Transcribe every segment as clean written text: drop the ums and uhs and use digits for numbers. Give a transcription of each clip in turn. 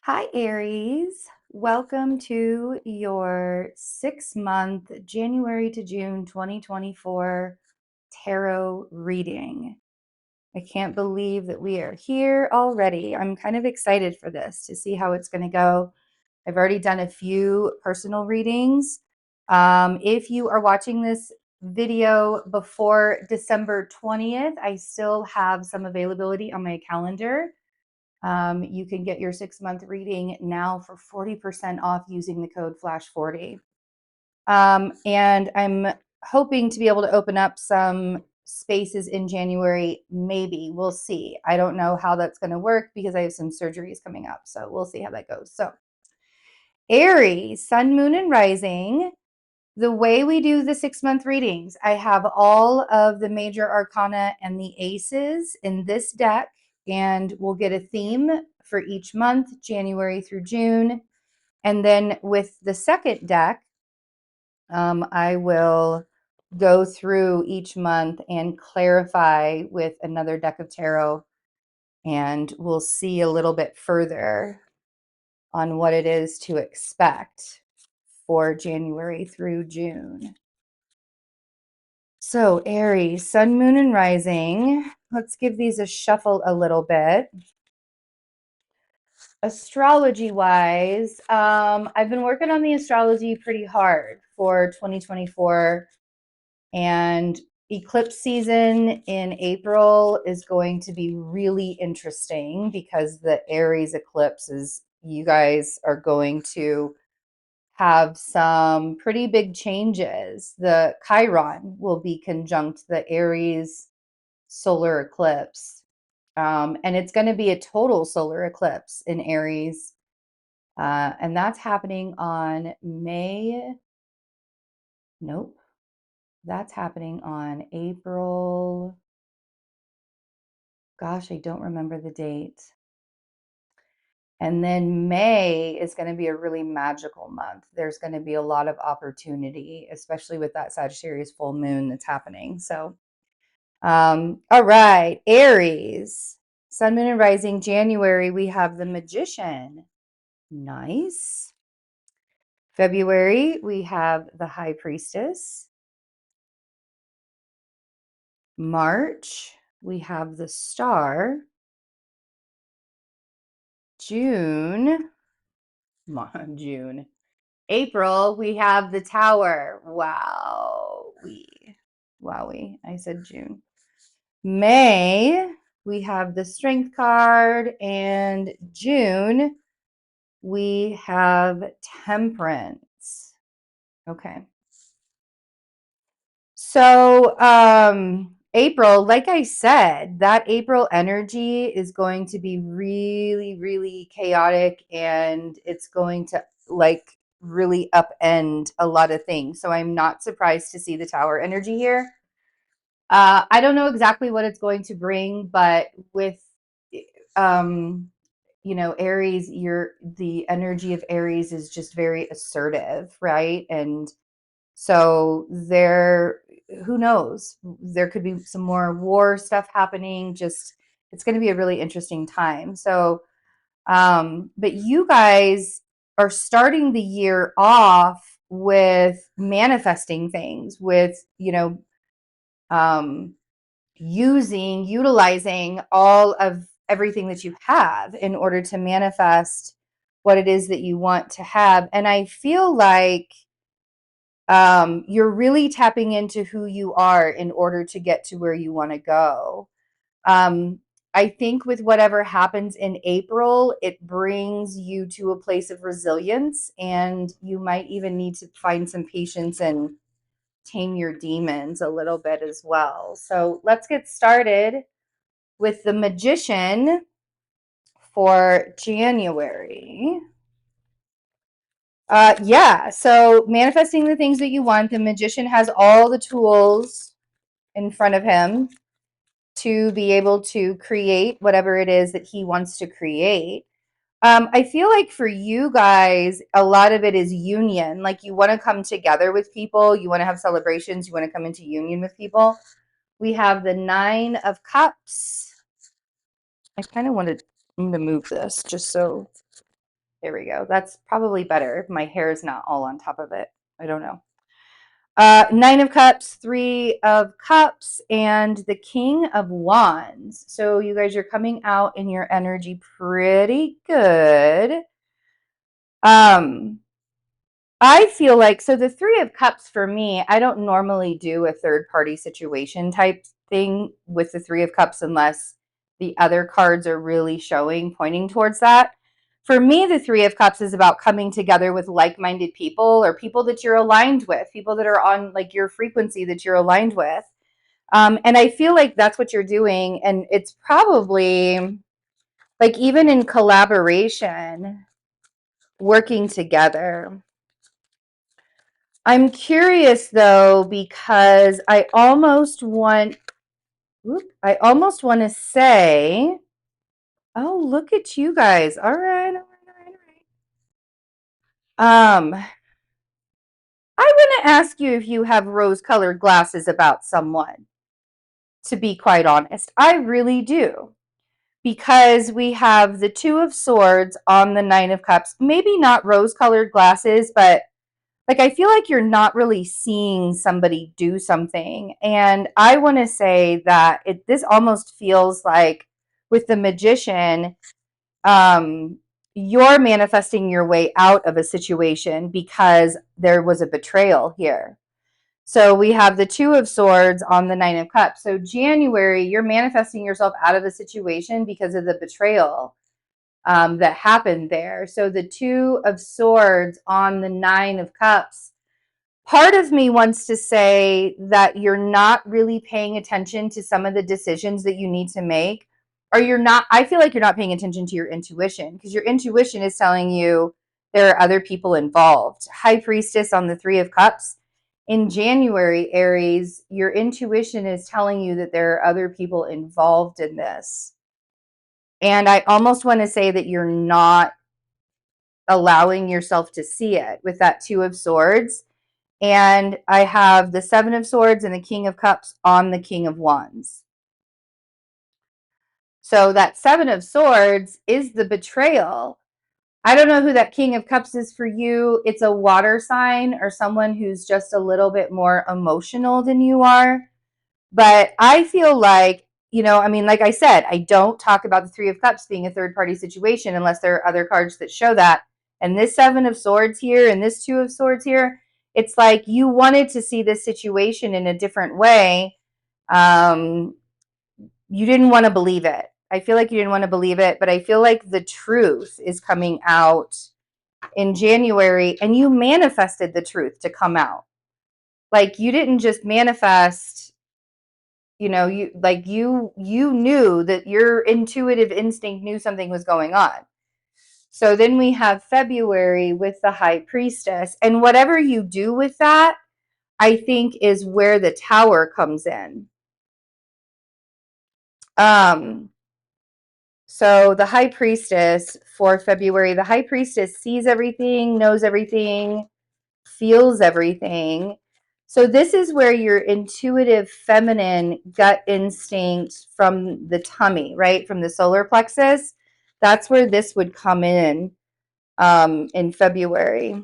Hi, Aries. Welcome to your 6-month January to June 2024 tarot reading. I can't believe that we are here already. I'm kind of excited for this to see how it's going to go. I've already done a few personal readings. If you are watching this video before December 20th, I still have some availability on my calendar. You can get your 6-month reading now for 40% off using the code FLASH40. And I'm hoping to be able to open up some spaces in January. Maybe we'll see. I don't know how that's going to work because I have some surgeries coming up. So we'll see how that goes. So Aries, sun, moon, and rising. The way we do the 6-month readings, I have all of the major arcana and the aces in this deck, and we'll get a theme for each month, January through June. And then with the second deck, I will go through each month and clarify with another deck of tarot, and we'll see a little bit further on what it is to expect for January through June. So Aries, sun, moon, and rising. Let's give these a shuffle a little bit. Astrology-wise, I've been working on the astrology pretty hard for 2024, and eclipse season in April is going to be really interesting because the Aries eclipse is, you guys are going to have some pretty big changes. The Chiron will be conjunct the Aries solar eclipse. And it's going to be a total solar eclipse in Aries. And that's happening on nope, that's happening on April. Gosh, I don't remember the date. And then May is going to be a really magical month. There's going to be a lot of opportunity, especially with that Sagittarius full moon that's happening. So, all right, Aries, sun, moon, and rising. January, we have the Magician. Nice. February, we have the High Priestess. March, we have the Star. June. April, we have the Tower. Wowie. I said June. May, we have the Strength card. And June, we have Temperance. Okay. So, April, like I said, that April energy is going to be really, really chaotic, and it's going to like really upend a lot of things. So I'm not surprised to see the Tower energy here. I don't know exactly what it's going to bring, but with, Aries, the energy of Aries is just very assertive, right? And so who knows? There could be some more war stuff happening. It's going to be a really interesting time. So, but you guys are starting the year off with manifesting things, with, um, utilizing all of everything that you have in order to manifest what it is that you want to have. And I feel like you're really tapping into who you are in order to get to where you want to go. I think with whatever happens in April, it brings you to a place of resilience, and you might even need to find some patience and tame your demons a little bit as well. So let's get started with the Magician for January. Yeah, so manifesting the things that you want, the Magician has all the tools in front of him to be able to create whatever it is that he wants to create. I feel like for you guys, a lot of it is union. Like, you want to come together with people, you want to have celebrations, you want to come into union with people. We have the 9 of Cups. I'm going to move this just so There we go. That's probably better. My hair is not all on top of it. I don't know. Nine of Cups, Three of Cups, and the King of Wands. So you guys are coming out in your energy pretty good. I feel like, so the Three of Cups for me, I don't normally do a third party situation type thing with the Three of Cups unless the other cards are really showing, pointing towards that. For me, the Three of Cups is about coming together with like-minded people or people that you're aligned with, people that are on like your frequency that you're aligned with. And I feel like that's what you're doing. And it's probably like even in collaboration, working together. I'm curious though, because I almost want to say, oh, look at you guys. All right, all right, all right, all right. I want to ask you if you have rose-colored glasses about someone, to be quite honest. I really do. Because we have the Two of Swords on the Nine of Cups. Maybe not rose-colored glasses, but like I feel like you're not really seeing somebody do something. And I want to say that this almost feels like with the Magician, you're manifesting your way out of a situation because there was a betrayal here. So we have the Two of Swords on the Nine of Cups. So January, you're manifesting yourself out of a situation because of the betrayal that happened there. So the Two of Swords on the Nine of Cups. Part of me wants to say that you're not really paying attention to some of the decisions that you need to make, or you're not. I feel like you're not paying attention to your intuition because your intuition is telling you there are other people involved. High Priestess on the Three of Cups. In January, Aries, your intuition is telling you that there are other people involved in this. And I almost want to say that you're not allowing yourself to see it with that Two of Swords. And I have the Seven of Swords and the King of Cups on the King of Wands. So that Seven of Swords is the betrayal. I don't know who that King of Cups is for you. It's a water sign or someone who's just a little bit more emotional than you are. But I feel like, I mean, like I said, I don't talk about the Three of Cups being a third party situation unless there are other cards that show that. And this Seven of Swords here and this Two of Swords here, it's like you wanted to see this situation in a different way. You didn't want to believe it. I feel like you didn't want to believe it, but I feel like the truth is coming out in January and you manifested the truth to come out. Like you didn't just manifest, you knew that your intuitive instinct knew something was going on. So then we have February with the High Priestess, and whatever you do with that, I think is where the Tower comes in. So the High Priestess for February, the High Priestess sees everything, knows everything, feels everything. So this is where your intuitive feminine gut instinct from the tummy, right? From the solar plexus, that's where this would come in February.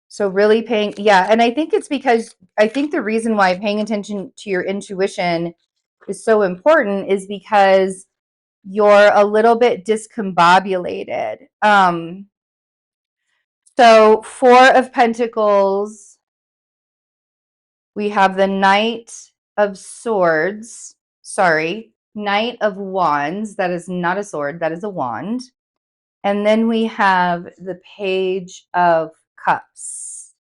So really paying, yeah. And I think it's because I think the reason why paying attention to your intuition is so important is because you're a little bit discombobulated. So Four of Pentacles, we have the Knight of Swords, Knight of Wands. That is not a sword, that is a wand. And then we have the Page of Cups.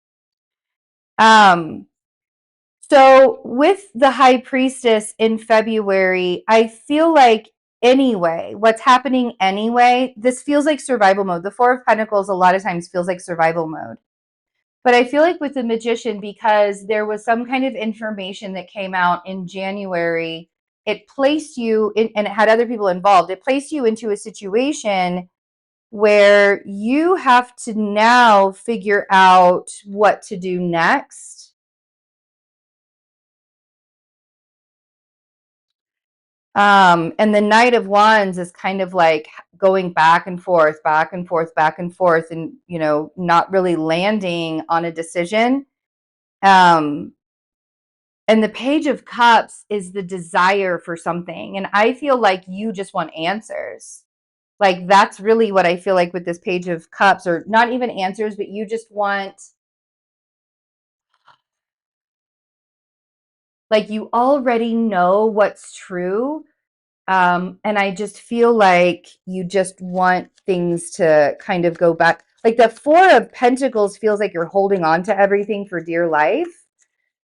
So with the High Priestess in February, I feel like anyway, what's happening anyway, this feels like survival mode. The Four of Pentacles a lot of times feels like survival mode. But I feel like with the Magician, because there was some kind of information that came out in January, it placed you in, and it had other people involved. It placed you into a situation where you have to now figure out what to do next. And the Knight of Wands is kind of like going back and forth, back and forth, back and forth, and, you know, not really landing on a decision. And the Page of Cups is the desire for something. And I feel like you just want answers. Like, that's really what I feel like with this Page of Cups, or not even answers, but you just want, like, you already know what's true. And I just feel like you just want things to kind of go back. Like the Four of Pentacles feels like you're holding on to everything for dear life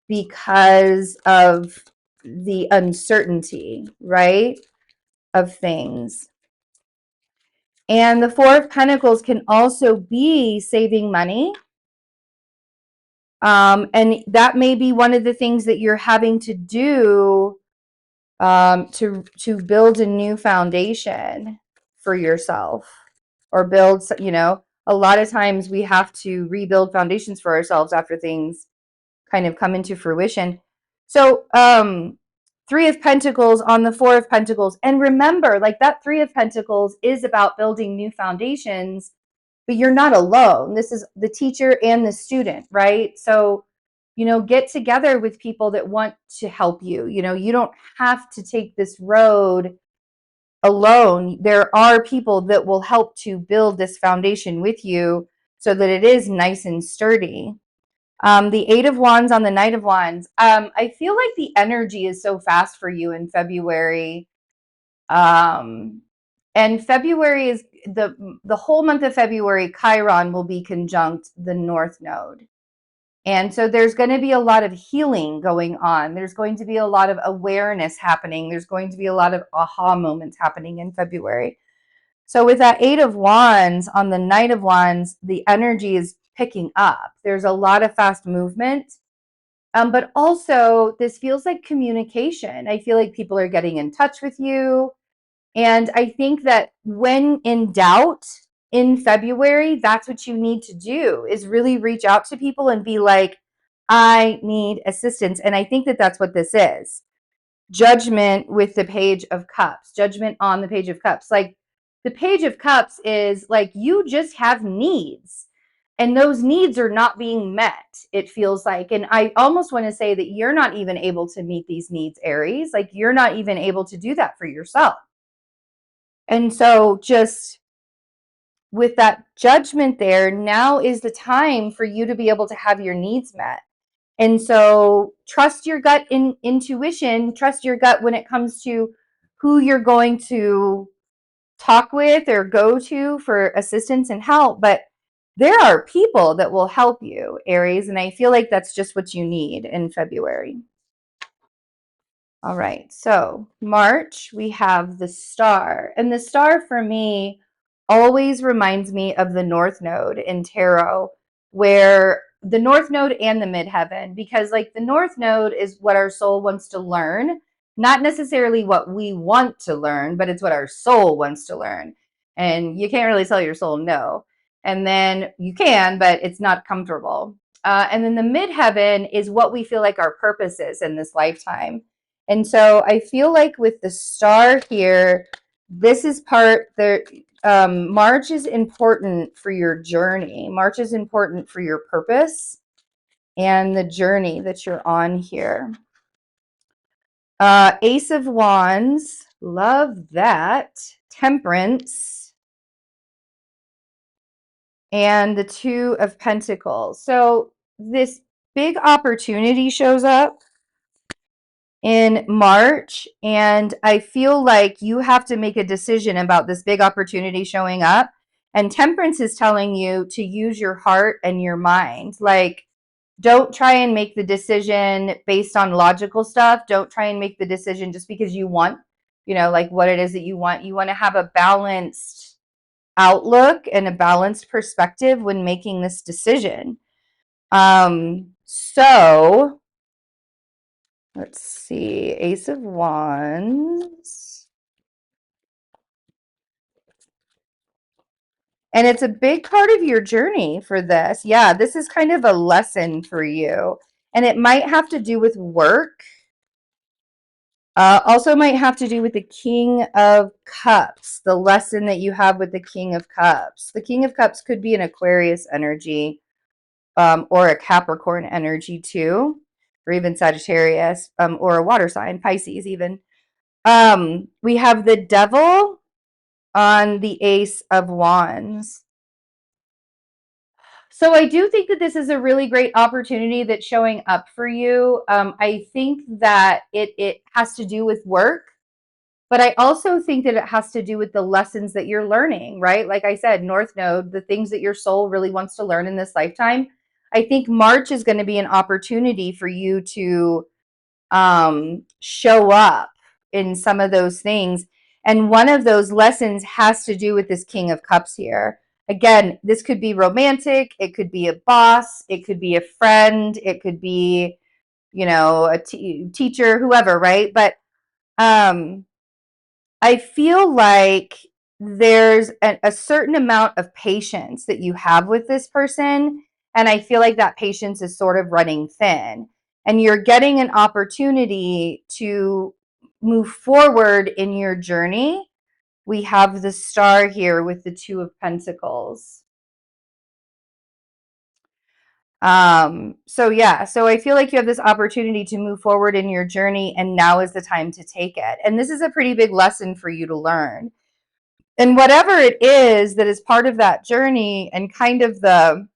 because of the uncertainty, right, of things. And the Four of Pentacles can also be saving money. And that may be one of the things that you're having to do to build a new foundation for yourself, or build, you know, a lot of times we have to rebuild foundations for ourselves after things kind of come into fruition. So Three of Pentacles on the Four of Pentacles, and remember, like, that Three of Pentacles is about building new foundations, but you're not alone. This is the teacher and the student, right? So, you know, get together with people that want to help you. You know, you don't have to take this road alone. There are people that will help to build this foundation with you so that it is nice and sturdy. The Eight of Wands on the Knight of Wands. I feel like the energy is so fast for you in February. And February is the whole month of February, Chiron will be conjunct the North Node. And so there's going to be a lot of healing going on. There's going to be a lot of awareness happening. There's going to be a lot of aha moments happening in February. So with that Eight of Wands on the Knight of Wands, the energy is picking up. There's a lot of fast movement. But also, this feels like communication. I feel like people are getting in touch with you. And I think that when in doubt in February, that's what you need to do, is really reach out to people and be like, I need assistance. And I think that that's what this is. Judgment with the Page of Cups, judgment on the Page of Cups. Like, the Page of Cups is like, you just have needs and those needs are not being met, it feels like. And I almost want to say that you're not even able to meet these needs, Aries. Like, you're not even able to do that for yourself. And so just with that judgment there, now is the time for you to be able to have your needs met. And so trust your gut intuition, trust your gut when it comes to who you're going to talk with or go to for assistance and help. But there are people that will help you, Aries, and I feel like that's just what you need in February. All right, so March, we have the Star. And the Star for me always reminds me of the North Node in tarot, where the North Node and the Midheaven, because like the North Node is what our soul wants to learn, not necessarily what we want to learn, but it's what our soul wants to learn. And you can't really tell your soul no. And then you can, but it's not comfortable. And then the Midheaven is what we feel like our purpose is in this lifetime. And so I feel like with the Star here, this is part that March is important for your journey. March is important for your purpose and the journey that you're on here. Ace of Wands, love that. Temperance. And the Two of Pentacles. So this big opportunity shows up in March, and I feel like you have to make a decision about this big opportunity showing up. And Temperance is telling you to use your heart and your mind. Like, don't try and make the decision based on logical stuff. Don't try and make the decision just because you want, you know, like what it is that you want. You want to have a balanced outlook and a balanced perspective when making this decision. So let's see, Ace of Wands. And it's a big part of your journey for this. Yeah, this is kind of a lesson for you. And it might have to do with work. Also might have to do with the King of Cups, the lesson that you have with the King of Cups. The King of Cups could be an Aquarius energy, or a Capricorn energy too, or even Sagittarius, or a water sign, Pisces even. We have the Devil on the Ace of Wands. So I do think that this is a really great opportunity that's showing up for you. I think that it has to do with work, but I also think that it has to do with the lessons that you're learning, right? Like I said, North Node, the things that your soul really wants to learn in this lifetime. I think March is going to be an opportunity for you to show up in some of those things. And one of those lessons has to do with this King of Cups here. Again, this could be romantic. It could be a boss. It could be a friend. It could be, a teacher, whoever, right? But I feel like there's a certain amount of patience that you have with this person. And I feel like that patience is sort of running thin. And you're getting an opportunity to move forward in your journey. We have the Star here with the Two of Pentacles. So I feel like you have this opportunity to move forward in your journey, and now is the time to take it. And this is a pretty big lesson for you to learn. And whatever it is that is part of that journey and kind of the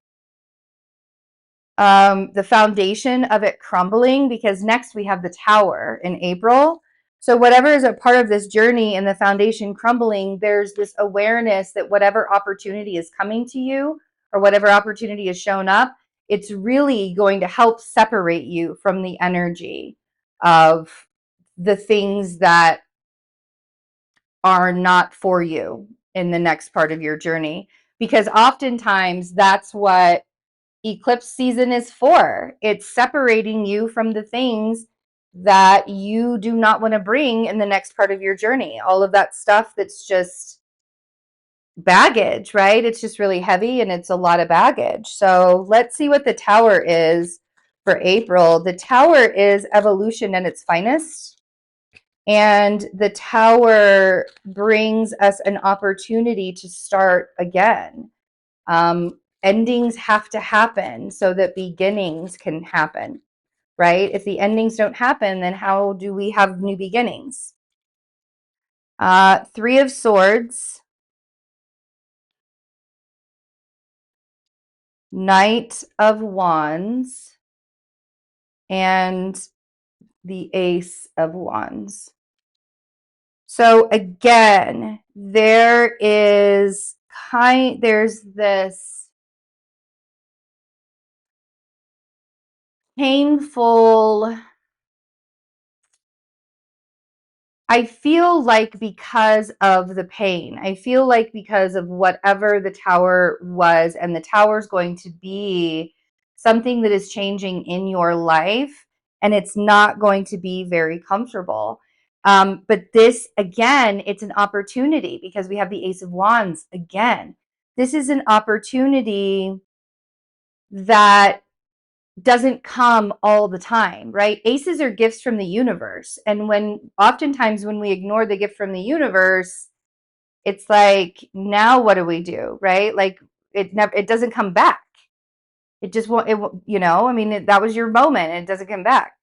foundation of it crumbling, because next we have the Tower in April. So whatever is a part of this journey and the foundation crumbling, there's this awareness that whatever opportunity is coming to you or whatever opportunity has shown up, it's really going to help separate you from the energy of the things that are not for you in the next part of your journey. Because oftentimes that's what eclipse season is for. It's separating you from the things that you do not want to bring in the next part of your journey. All of that stuff that's just baggage, right? It's just really heavy and it's a lot of baggage. So let's see what the Tower is for April. The Tower is evolution at its finest. And the Tower brings us an opportunity to start again. Endings have to happen so that beginnings can happen, right? If the endings don't happen, then how do we have new beginnings? Three of Swords, Knight of Wands, and the Ace of Wands. So again, there's this painful, I feel like because of the pain, I feel like because of whatever the Tower was, and the Tower is going to be something that is changing in your life, and it's not going to be very comfortable. But this, again, it's an opportunity because we have the Ace of Wands again. This is an opportunity that doesn't come all the time, right? Aces are gifts from the universe. And oftentimes when we ignore the gift from the universe, it's like, now what do we do, right? Like it doesn't come back. It just won't, I mean, that was your moment and it doesn't come back.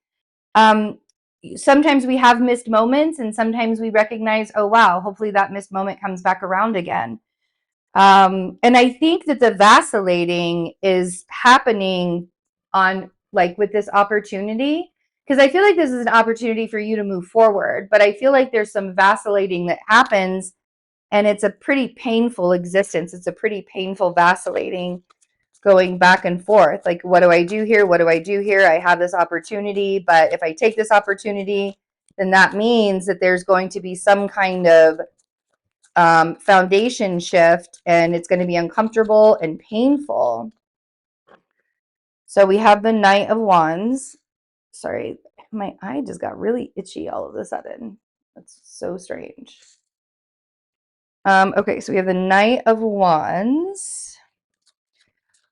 Sometimes we have missed moments and sometimes we recognize, oh, wow, hopefully that missed moment comes back around again. And I think that the vacillating is happening on with this opportunity, because I feel like this is an opportunity for you to move forward, but I feel like there's some vacillating that happens and it's a pretty painful existence. It's a pretty painful vacillating going back and forth. Like, what do I do here? What do I do here? I have this opportunity, but if I take this opportunity, then that means that there's going to be some kind of foundation shift, and it's going to be uncomfortable and painful. So we have the Knight of Wands. Sorry, my eye just got really itchy all of a sudden. That's so strange. Okay, so we have the Knight of Wands.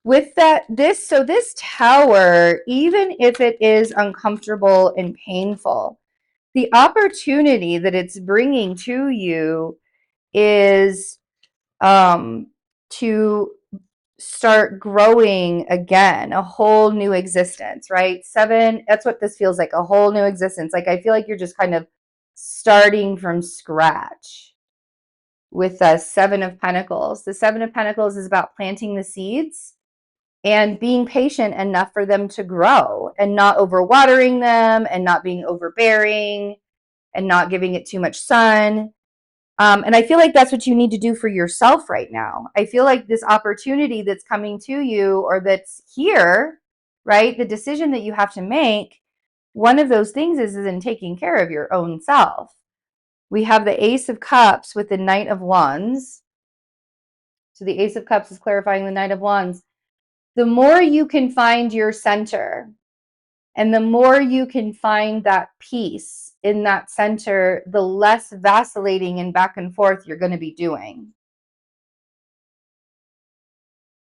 With this Tower, even if it is uncomfortable and painful, the opportunity that it's bringing to you is to start growing again, a whole new existence, right? 7, that's what this feels like, a whole new existence. Like I feel like you're just kind of starting from scratch with the 7 of Pentacles. The 7 of Pentacles is about planting the seeds and being patient enough for them to grow and not overwatering them and not being overbearing and not giving it too much sun. And I feel like that's what you need to do for yourself right now. I feel like this opportunity that's coming to you or that's here, right? The decision that you have to make, one of those things is in taking care of your own self. We have the Ace of Cups with the Knight of Wands. So the Ace of Cups is clarifying the Knight of Wands. The more you can find your center and the more you can find that peace in that center, the less vacillating and back and forth you're going to be doing.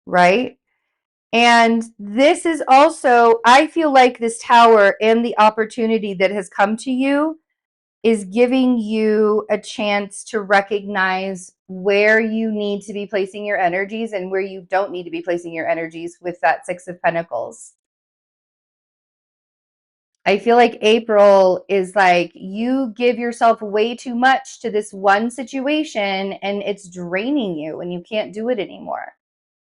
Right? And this is also, I feel like this tower and the opportunity that has come to you is giving you a chance to recognize where you need to be placing your energies and where you don't need to be placing your energies with that 6 of Pentacles. I feel like April is like you give yourself way too much to this one situation and it's draining you and you can't do it anymore.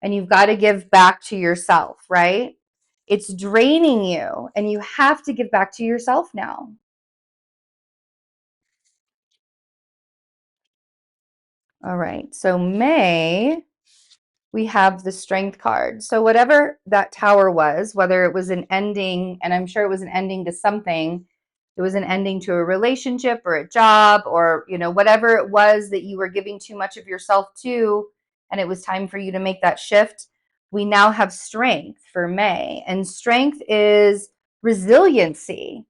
And you've got to give back to yourself, right? It's draining you and you have to give back to yourself now. All right. So May, we have the Strength card. So whatever that tower was, whether it was an ending, and I'm sure it was an ending to something, it was an ending to a relationship or a job or, you know, whatever it was that you were giving too much of yourself to, and it was time for you to make that shift. We now have Strength for May, and Strength is resiliency.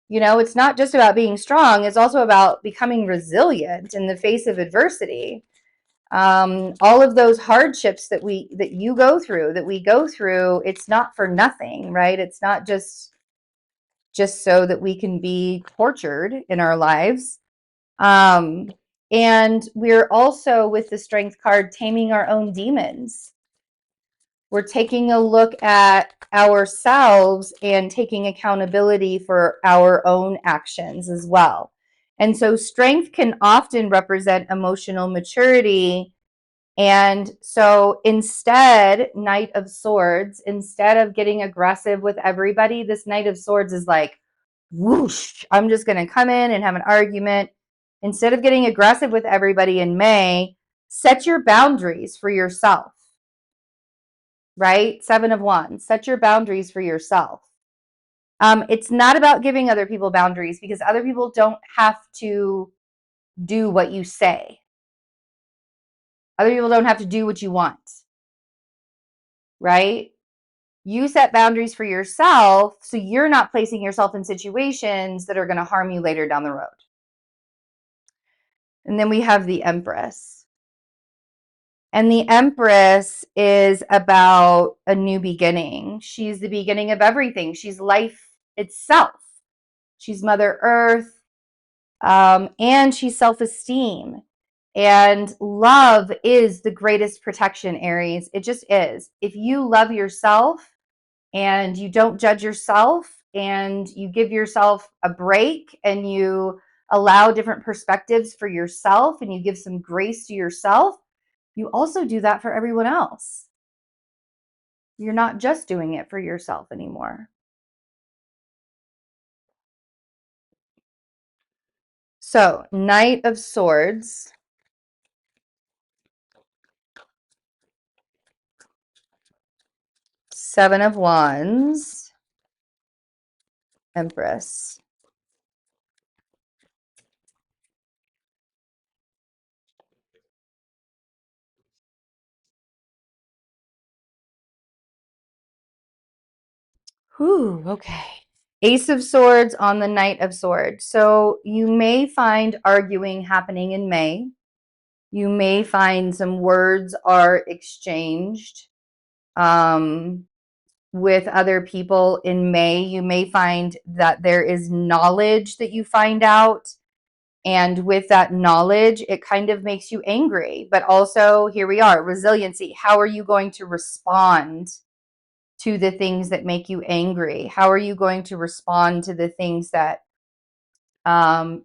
You know, it's not just about being strong, it's also about becoming resilient in the face of adversity. All of those hardships that you go through, that we go through, it's not for nothing, right? It's not just so that we can be tortured in our lives. And we're also, with the Strength card, taming our own demons. We're taking a look at ourselves and taking accountability for our own actions as well. And so Strength can often represent emotional maturity. And so instead, Knight of Swords, instead of getting aggressive with everybody, this Knight of Swords is like, whoosh, I'm just going to come in and have an argument. Instead of getting aggressive with everybody in May, set your boundaries for yourself, right? 7 of Wands, set your boundaries for yourself. It's not about giving other people boundaries because other people don't have to do what you say. Other people don't have to do what you want, right? You set boundaries for yourself so you're not placing yourself in situations that are going to harm you later down the road. And then we have the Empress. And the Empress is about a new beginning. She's the beginning of everything. She's life itself. She's Mother Earth, and she's self-esteem. And love is the greatest protection, Aries. It just is. If you love yourself and you don't judge yourself and you give yourself a break and you allow different perspectives for yourself and you give some grace to yourself, you also do that for everyone else. You're not just doing it for yourself anymore. So, Knight of Swords. Seven of Wands. Empress. Whew, okay. Ace of Swords on the Knight of Swords. So you may find arguing happening in May. You may find some words are exchanged. with other people in May, you may find that there is knowledge that you find out. And with that knowledge, it kind of makes you angry. But also, here we are, resiliency. How are you going to respond to the things that make you angry? How are you going to respond to the things that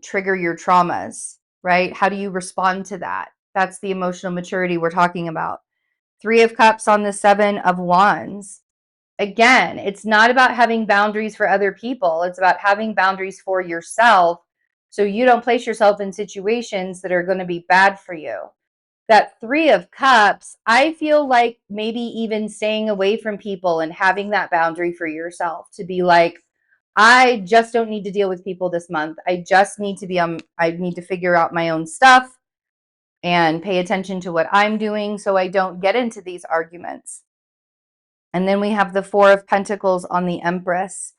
trigger your traumas, right? How do you respond to that? That's the emotional maturity we're talking about. 3 of Cups on the 7 of Wands. Again, it's not about having boundaries for other people. It's about having boundaries for yourself so you don't place yourself in situations that are going to be bad for you. That 3 of Cups, I feel like maybe even staying away from people and having that boundary for yourself to be like, I just don't need to deal with people this month. I just need to be I need to figure out my own stuff and pay attention to what I'm doing so I don't get into these arguments. And then we have the 4 of Pentacles on the Empress.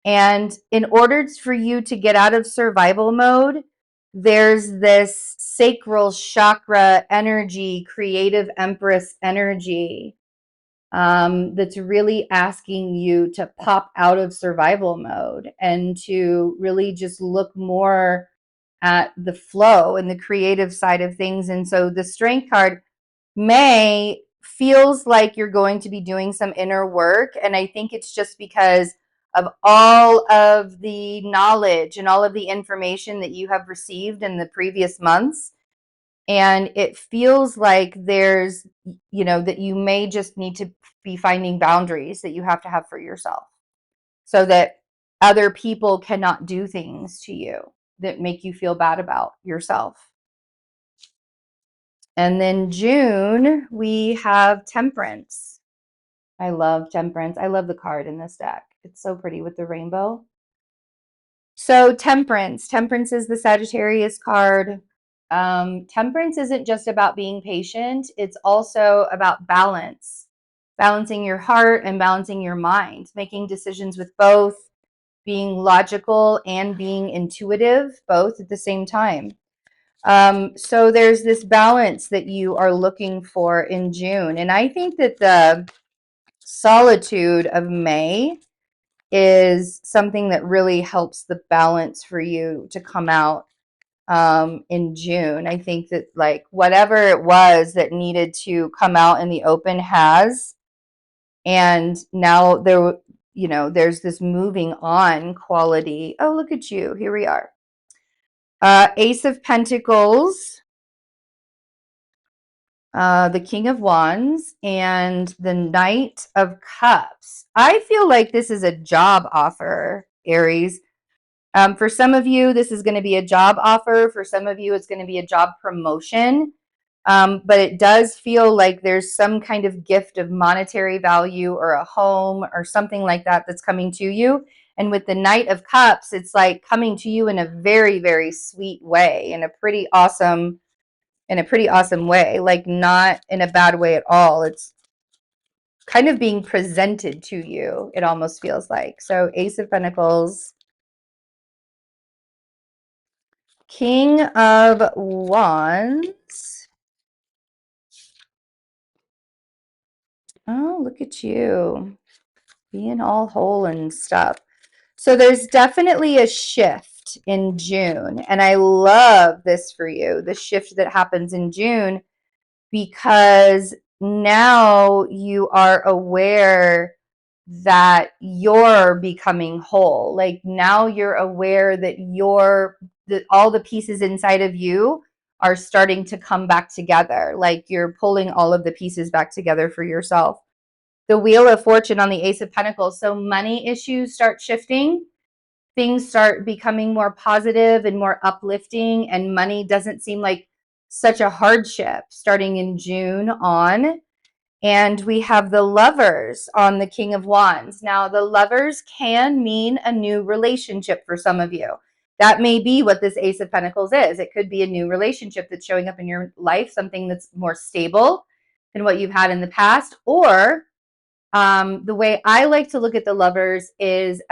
And in order for you to get out of survival mode, there's this sacral chakra energy, creative Empress energy, that's really asking you to pop out of survival mode and to really just look more at the flow and the creative side of things. And so the Strength card, May, feels like you're going to be doing some inner work. And I think it's just because of all of the knowledge and all of the information that you have received in the previous months. And it feels like there's, that you may just need to be finding boundaries that you have to have for yourself so that other people cannot do things to you that make you feel bad about yourself. And then June, we have Temperance. I love Temperance. I love the card in this deck. It's so pretty with the rainbow. So Temperance is the Sagittarius card. Temperance isn't just about being patient. It's also about balance, balancing your heart and balancing your mind, making decisions with both, being logical and being intuitive, both at the same time. So there's this balance that you are looking for in June. And I think that the solitude of May is something that really helps the balance for you to come out in June. I think that like whatever it was that needed to come out in the open has, and now there's this moving on quality. Oh, look at you. Here we are. Ace of Pentacles, the King of Wands, and the Knight of Cups. I feel like this is a job offer, Aries. For some of you, this is going to be a job offer. For some of you, it's going to be a job promotion. But it does feel like there's some kind of gift of monetary value or a home or something like that that's coming to you. And with the Knight of Cups, it's like coming to you in a very, very sweet way, in a pretty awesome way, like not in a bad way at all. It's kind of being presented to you, it almost feels like. So Ace of Pentacles, King of Wands. Oh, look at you being all whole and stuff. So there's definitely a shift in June. And I love this for you, the shift that happens in June, because now you are aware that you're becoming whole. Like now you're aware that all the pieces inside of you are starting to come back together. Like you're pulling all of the pieces back together for yourself. The Wheel of Fortune on the Ace of Pentacles. So money issues start shifting. Things start becoming more positive and more uplifting, and money doesn't seem like such a hardship starting in June on. And we have the Lovers on the King of Wands. Now, the Lovers can mean a new relationship for some of you. That may be what this Ace of Pentacles is. It could be a new relationship that's showing up in your life, something that's more stable than what you've had in the past. Or the way I like to look at the Lovers is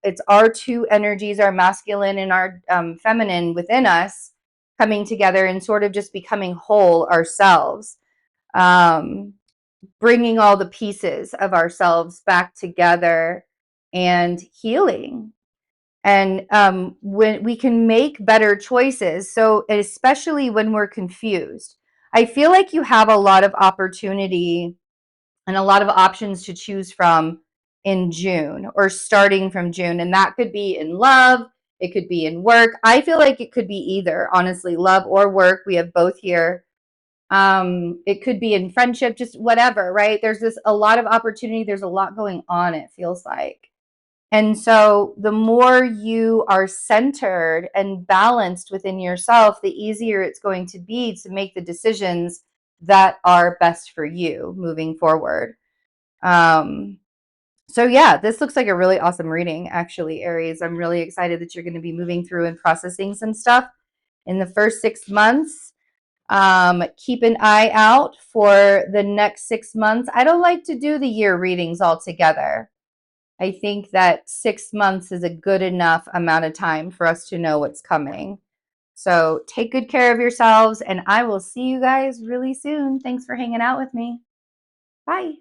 it's our two energies, our masculine and our feminine within us, coming together and sort of just becoming whole ourselves. bringing all the pieces of ourselves back together and healing. And when we can make better choices, so especially when we're confused, I feel like you have a lot of opportunity and a lot of options to choose from in June or starting from June. And that could be in love, it could be in work. I feel like it could be either, honestly, love or work. We have both here. It could be in friendship, just whatever, right? There's this a lot of opportunity, there's a lot going on, it feels like. And so the more you are centered and balanced within yourself, the easier it's going to be to make the decisions that are best for you moving forward. Um, so yeah, this looks like a really awesome reading, actually, Aries. I'm really excited that you're going to be moving through and processing some stuff in the first 6 months. Keep an eye out for the next 6 months. I don't like to do the year readings all together. I think that 6 months is a good enough amount of time for us to know what's coming. So take good care of yourselves, and I will see you guys really soon. Thanks for hanging out with me. Bye.